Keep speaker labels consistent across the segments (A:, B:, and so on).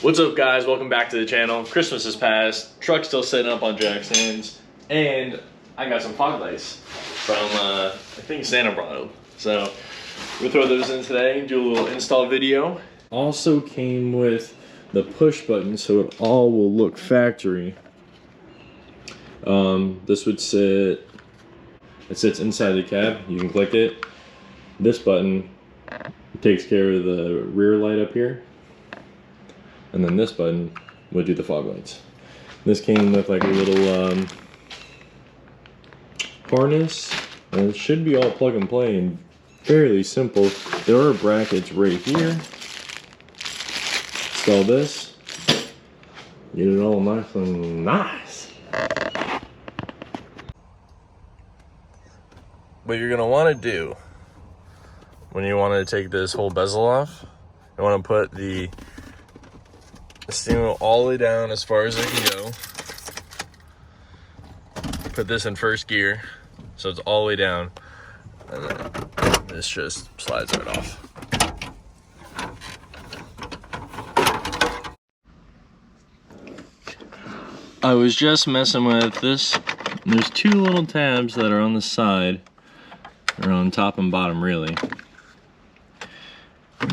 A: What's up, guys? Welcome back to the channel. Christmas has passed, truck's still sitting up on Jack's hands, and I got some fog lights from I think Santa brought them. So we'll throw those in today, do a little install video. Also came with the push button, so it all will look factory. This would sit, it sits inside the cab. You can click it. This button takes care of the rear light up here. And then this button would do the fog lights. This came with like a little harness, and it should be all plug and play and fairly simple. There are brackets right here. Install this, get it all nice and nice. What you're gonna want to do when you want to take this whole bezel off, you want to put the steering wheel all the way down as far as it can go. Put this in first gear so it's all the way down, and then this just slides right off. I was just messing with this. There's two little tabs that are on the side, or on top and bottom really.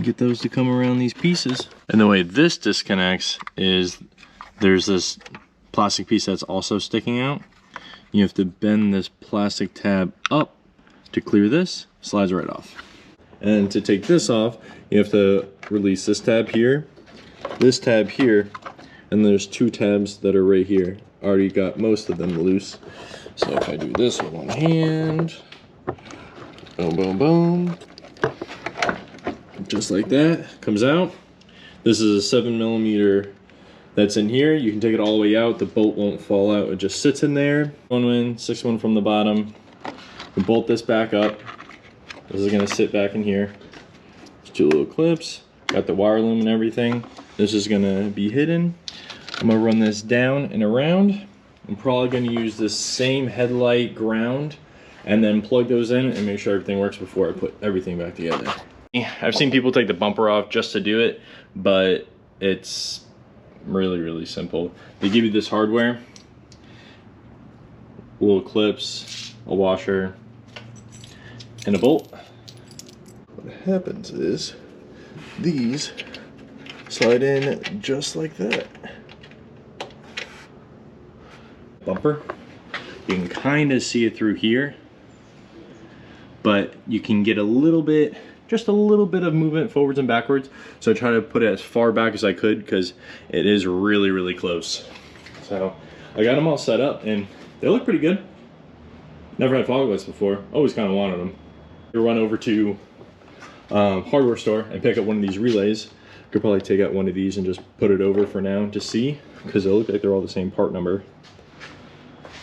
A: Get those to come around these pieces. And the way this disconnects is there's this plastic piece that's also sticking out. You have to bend this plastic tab up to clear this, slides right off. And to take this off, you have to release this tab here, and there's two tabs that are right here. Already got most of them loose. So if I do this with one hand, boom, boom, boom. Just like that, comes out. This is a 7mm that's in here. You can take it all the way out. The bolt won't fall out. It just sits in there. 6-1 from the bottom. You bolt this back up. This is gonna sit back in here. Just two little clips. Got the wire loom and everything. This is gonna be hidden. I'm gonna run this down and around. I'm probably gonna use this same headlight ground and then plug those in and make sure everything works before I put everything back together. I've seen people take the bumper off just to do it, but it's really simple. They give you this hardware, little clips, a washer, and a bolt. What happens is these slide in just like that. Bumper, you can kind of see it through here, but you can get a little bit, just a little bit of movement forwards and backwards. So I try to put it as far back as I could because it is really close. So I got them all set up and they look pretty good. Never had fog lights before, always kind of wanted them. You run over to hardware store and pick up one of these relays. Could probably take out one of these and just put it over for now to see, because they look like they're all the same part number.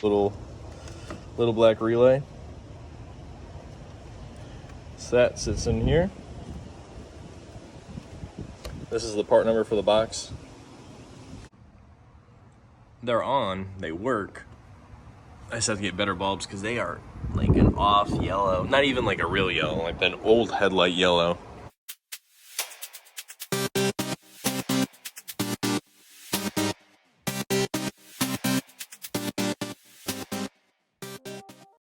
A: Little black relay. So that sits in here. This is the part number for the box. They're on, they work. I just have to get better bulbs because they are like an off yellow. Not even like a real yellow, like that old headlight yellow.